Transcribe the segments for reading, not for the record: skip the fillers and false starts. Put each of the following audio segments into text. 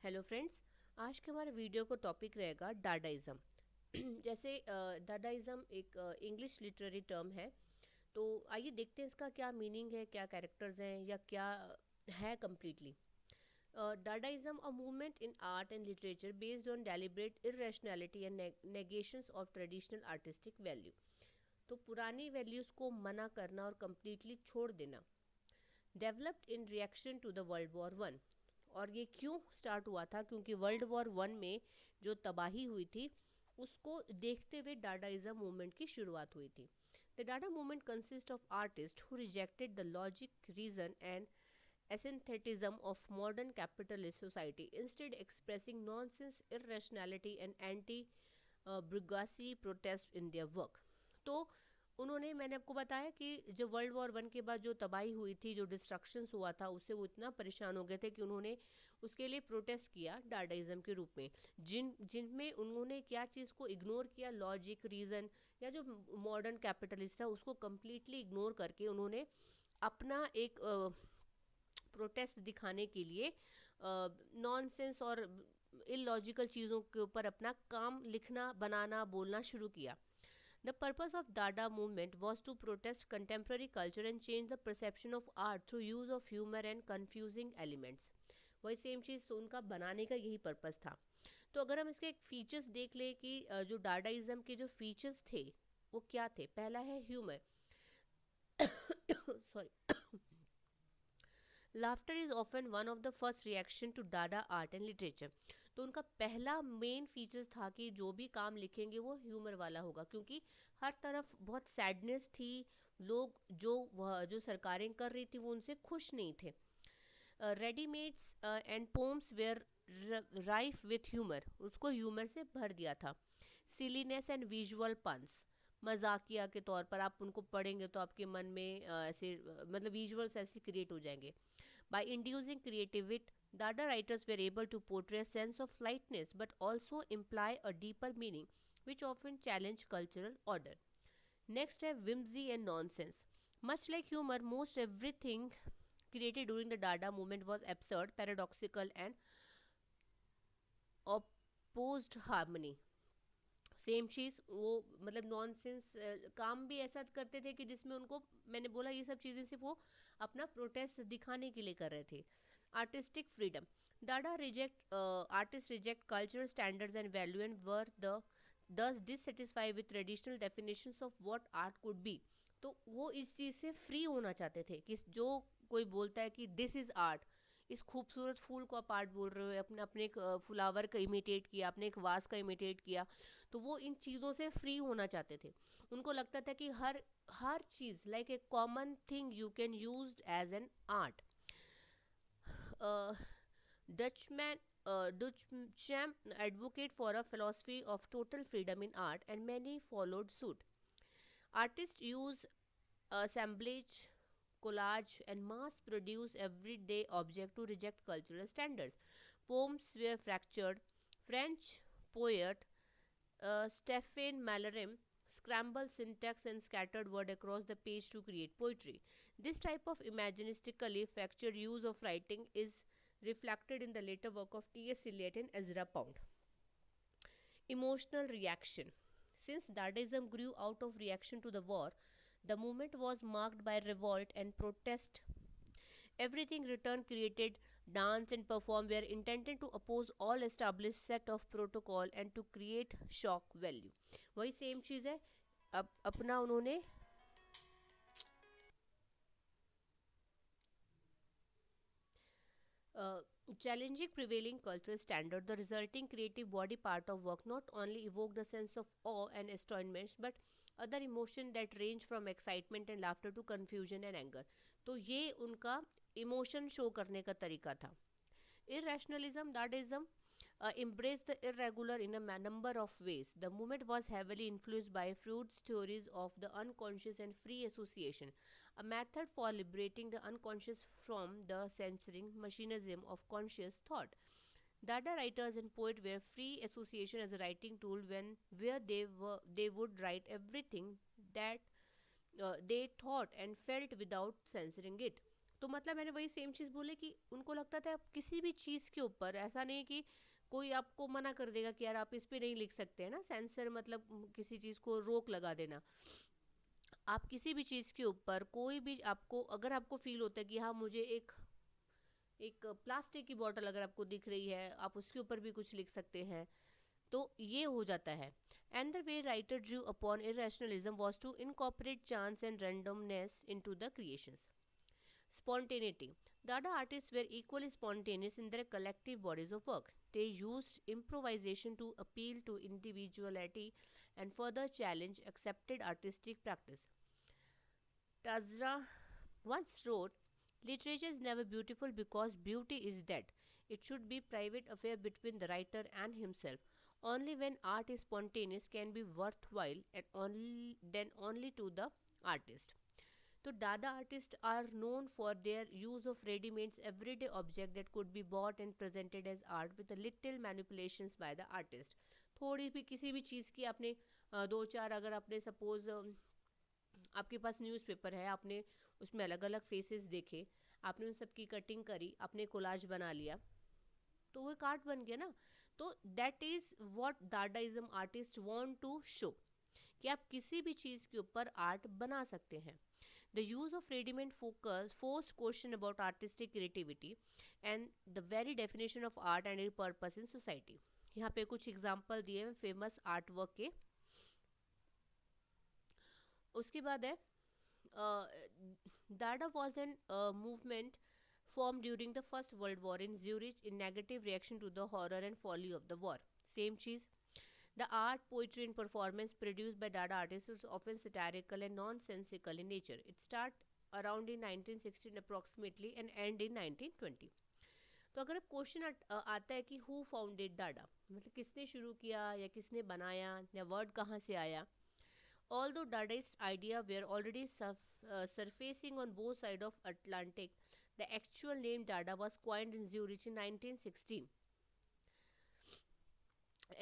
Hello friends. आज के हमारे वीडियो को टॉपिक रहेगा डाडाइज़म। जैसे डाडाइज़म एक इंग्लिश लिटरेरी टर्म है। तो आइए देखते हैं इसका क्या मीनिंग है, क्या कैरेक्टर्स हैं या क्या है completely. Dadaism a movement in art and literature based on deliberate irrationality and negations of traditional artistic value. तो पुरानी वैल्यूज़ को मना करना और कम्प्लीटली छोड़ देना। Developed in reaction to the world war one. और ये क्यों स्टार्ट हुआ था? क्योंकि वर्ल्ड वॉर वन में जो तबाही हुई थी उसको देखते हुए डाडाइज्म मूवमेंट की शुरुआत हुई थी। The Dada movement consist of artist who rejected the logic, reason and aestheticism of modern capitalist society, instead expressing nonsense, irrationality and anti bourgeois protest in their work. तो उन्होंने, मैंने आपको बताया कि जो वर्ल्ड वॉर वन के बाद जो तबाही हुई थी, जो डिस्ट्रक्शंस हुआ था, उससे वो इतना परेशान हो गए थे कि उन्होंने उसके लिए प्रोटेस्ट किया डाडाइज्म के रूप में। जिनमें उन्होंने क्या चीज़ को इग्नोर किया? लॉजिक, रीज़न या जो मॉडर्न कैपिटलिस्ट था उसको कम्प्लीटली इग्नोर करके उन्होंने अपना एक प्रोटेस्ट दिखाने के लिए नॉनसेंस और इलॉजिकल चीज़ों के ऊपर अपना काम लिखना, बनाना, बोलना शुरू किया। The purpose of Dada movement was to protest contemporary culture and change the perception of art through use of humor and confusing elements. वही सेम चीज़ तो उनका बनाने का यही पर्पस था। तो अगर हम इसके एक फीचर्स देख ले कि जो डाडाइज्म के जो फीचर्स थे वो क्या थे। पहला है humour. Sorry. Laughter is often one of the first reaction to Dada art and literature. तो उनका पहला मेन फीचर था कि जो भी काम लिखेंगे वो ह्यूमर वाला होगा, क्योंकि हर तरफ बहुत सैडनेस थी। लोग जो सरकारें कर रही थी वो उनसे खुश नहीं थे। Readymades and poems were rife with humour, उसको ह्यूमर से भर दिया था। सिलीनेस एंड विजुअल पन्स, मजाकिया के तौर पर आप उनको पढ़ेंगे तो आपके मन में ऐसे मतलब विजुअल्स ऐसे क्रिएट हो जाएंगे। By inducing creative wit, Dada writers were able to portray a sense of lightness but also imply a deeper meaning, which often challenge cultural order. Next है whimsy and nonsense. Much like humor, most everything created during the Dada movement was absurd, paradoxical, and opposed harmony. Same चीज़ वो मतलब nonsense काम भी ऐसा करते थे कि जिसमें उनको, मैंने बोला ये सब चीज़ें सिर्फ वो अपना प्रोटेस्ट दिखाने के लिए कर रहे थे। Artistic freedom, Dada reject artist reject cultural standards and value and were the thus dissatisfy with traditional definitions of what art could be. तो वो इस चीज़ से फ्री होना चाहते थे कि जो कोई बोलता है कि दिस इज़ आर्ट, इस खूबसूरत फूल को आप आर्ट बोल रहे हो, अपने अपने एक फ्लावर का इमिटेट किया, अपने एक वास का इमिटेट किया, तो वो इन चीज़ों से फ्री होना चाहते थे। उनको लगता था कि हर हर चीज़ like a common thing you can use as an art. Dutchman Duchamp advocate for a philosophy of total freedom in art, and many followed suit. Artists use assemblage, collage, and mass-produce everyday object to reject cultural standards. Poems were fractured. French poet Stephen Mallarmé scrambled syntax and scattered word across the page to create poetry. This type of imagistically fractured use of writing is reflected in the later work of T.S. Eliot and Ezra Pound. Emotional reaction. Since Dadaism grew out of reaction to the war, the movement was marked by revolt and protest. Everything written, created, danced, and performed were intended to oppose all established set of protocol and to create shock value. वही same चीज़ है। अब अपना उन्होंने challenging prevailing cultural standard, the resulting creative body part of work not only evoked a sense of awe and astonishment but other emotion that range from excitement and laughter to confusion and anger. तो ये उनका emotion show करने का तरीका था। Irrationalism, Dadaism, embraced the irregular in a number of ways. The movement was heavily influenced by Freud's theories of the unconscious and free association, a method for liberating the unconscious from the censoring mechanism of conscious thought. Dada writers and poets were free association as a writing tool where they would write everything that they thought and felt without censoring it. तो मतलब मैंने वही same चीज़ बोली कि उनको लगता था आप किसी भी चीज़ के ऊपर, ऐसा नहीं कि कोई आपको मना कर देगा कि यार आप इस पे नहीं लिख सकते हैं ना, सेंसर मतलब किसी चीज़ को रोक लगा देना। आप किसी भी चीज़ के ऊपर कोई भी आपको, अगर आपको फील होता है कि हाँ मुझे एक एक प्लास्टिक की बॉटल अगर आपको दिख रही है, आप उसके ऊपर भी कुछ लिख सकते हैं, तो ये हो जाता है. And the way writer drew upon irrationalism was to incorporate chance and randomness into the creations. Spontaneity. Dada artists were equally spontaneous in their collective bodies of work. They used improvisation to appeal to individuality and further challenge accepted artistic practice. Tazra once wrote, literature is never beautiful because beauty is dead. It should be private affair between the writer and himself. Only when art is spontaneous can be worthwhile and only to the artist. So Dada artists are known for their use of ready-made everyday object that could be bought and presented as art with a little manipulations by the artist. थोड़ी भी किसी भी चीज़ की आपने दो चार, अगर आपने सपोज आपके पास न्यूज़पेपर है, आपने उसमें अलग अलग फेसेस देखे, आपने उन सब की कटिंग करी, आपने कोलाज बना लिया, तो वो कार्ड बन गया ना. तो that is what Dadaism artist want to show, कि आप किसी भी चीज़ के ऊपर आर्ट बना सकते हैं. The use of readymade focus force question about artistic creativity and the very definition of art and it purpose in society. यहाँ पे कुछ एग्जाम्पल दिए हैं फेमस आर्ट वर्क के. उसके बाद है Dada was an movement formed during the First World War in Zurich in negative reaction to the horror and folly of the war. Same cheese. The art, poetry, and performance produced by Dada artists was often satirical and nonsensical in nature. It started around in 1916 approximately and end in 1920. तो अगर अब question आता है कि who founded डाडा, मतलब किसने शुरू किया या किसने बनाया या वर्ड कहाँ से आया. Although Dadaist ideas were already surfacing on both sides of Atlantic, the actual name Dada was coined in Zurich in 1916.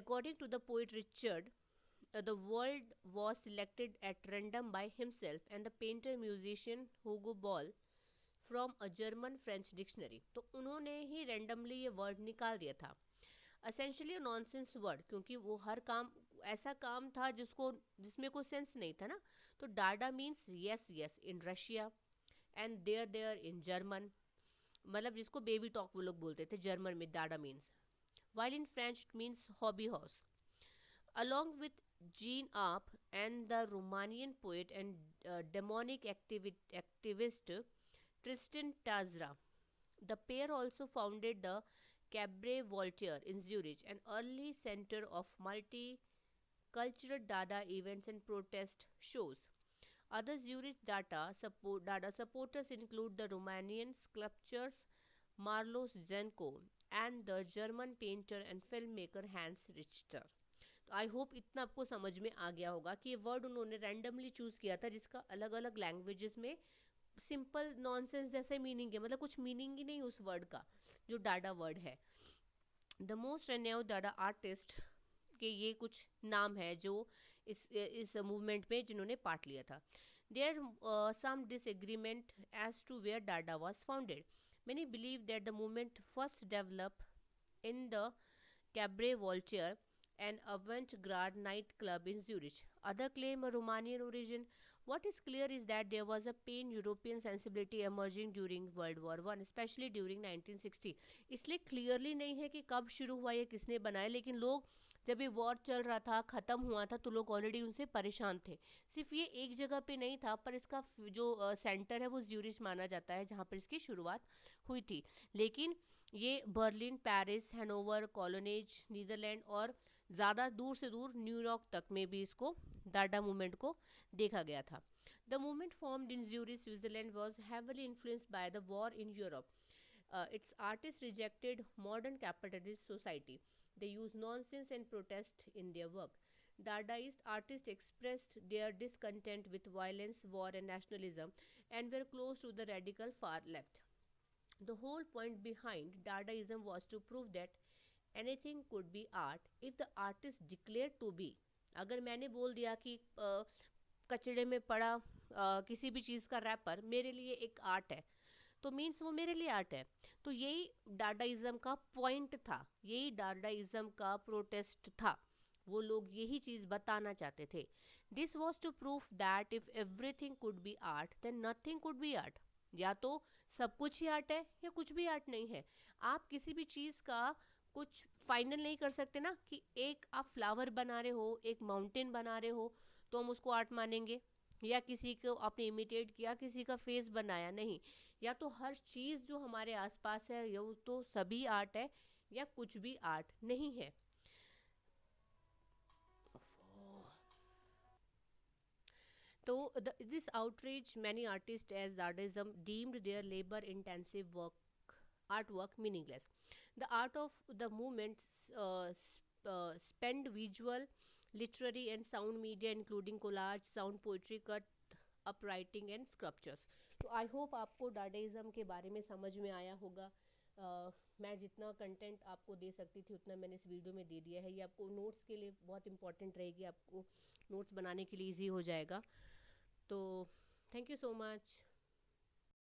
According to the poet Richard, the word was selected at random by himself and the painter musician Hugo Ball from a German French dictionary. तो उन्होंने ही randomly ये word निकाल दिया था. Essentially a nonsense word, क्योंकि वो हर काम ऐसा काम था जिसमें कोई सेंस नहीं था ना. तो Dada means yes yes in Russia and there there in German, मतलब जिसको बेबी टॉक वो लोग बोलते थे जर्मन में Dada means. While in French it means hobby horse. along with Jean Arp and the Romanian poet and demonic activist Tristan Tazra. The pair also founded the Cabaret Voltaire in Zurich, an early center of multicultural Dada events and protest shows. Other Zurich Dada supporters include the Romanian sculptors Marlos Zenko and the German painter and filmmaker Hans Richter. तो I hope इतना आपको समझ में आ गया होगा कि ये word उन्होंने रैंडमली चूज़ किया था, जिसका अलग अलग लैंग्वेजेस में सिंपल नॉनसेंस जैसे मीनिंग है, मतलब कुछ मीनिंग ही नहीं उस वर्ड का, जो डाडा वर्ड है. द मोस्ट रेन्यूड डाडा आर्टिस्ट के ये कुछ नाम है जो इस मूवमेंट में जिन्होंने पार्ट लिया था. There some disagreement as to where Dada was founded. Many believe that the movement first developed in the Cabaret Voltaire, an avant-garde nightclub in Zurich. Others claim a Romanian origin. What is clear is that there was a pan-European sensibility emerging during World War I, especially during 1960. इसलिए clearly नहीं है कि कब शुरू हुआ या किसने बनाया, लेकिन लोग जब ये वॉर चल रहा था, ख़त्म हुआ था, तो लोग ऑलरेडी उनसे परेशान थे. सिर्फ ये एक जगह पे नहीं था, पर इसका जो सेंटर है वो ज्यूरिच माना जाता है, जहाँ पर इसकी शुरुआत हुई थी. लेकिन ये बर्लिन, पेरिस, हैनोवर, कॉलोनेज, नीदरलैंड और ज़्यादा दूर से दूर न्यूयॉर्क तक में भी इसको डाडा मूवमेंट को देखा गया था. The movement formed in Zurich, Switzerland was heavily influenced by the war in Europe. Its artists rejected modern capitalist society. They used nonsense and protest in their work. Dadaist artists expressed their discontent with violence, war, and nationalism and were close to the radical far left. The whole point behind Dadaism was to prove that anything could be art if the artist declared to be. अगर मैंने बोल दिया कि कचड़े में पड़ा किसी भी चीज़ का रैपर मेरे लिए एक आर्ट है, तो मीन्स वो मेरे लिए आर्ट है। तो यही डाडाइज्म का पॉइंट था, यही डाडाइज्म का प्रोटेस्ट था। वो लोग यही चीज़ बताना चाहते थे। This was to proof that if everything could be art then nothing could be art. या तो सब कुछ ही आर्ट है या कुछ भी आर्ट नहीं है। आप किसी भी चीज़ का कुछ फाइनल नहीं कर सकते ना, कि एक आप फ्लावर बना रहे हो, एक माउंटेन बना रहे हो, तो हम उसको आर्ट मानेंगे। या किसी को आपने इमिटेट किया, किसी का फेस बनाया, नहीं। या तो हर चीज़ जो हमारे आसपास है या वो तो सभी आर्ट है, या कुछ भी आर्ट नहीं है। तो this outrage many artists as Dadaism deemed their labor-intensive artwork meaningless. The art of the movement spanned visual, literary, and sound media, including collage, sound poetry, cut up writing, and sculptures. तो I hope आपको डाडाइज्म के बारे में समझ में आया होगा। मैं जितना कंटेंट आपको दे सकती थी उतना मैंने इस वीडियो में दे दिया है। ये आपको नोट्स के लिए बहुत इंपॉर्टेंट रहेगी, आपको नोट्स बनाने के लिए ईजी हो जाएगा। तो थैंक यू सो मच।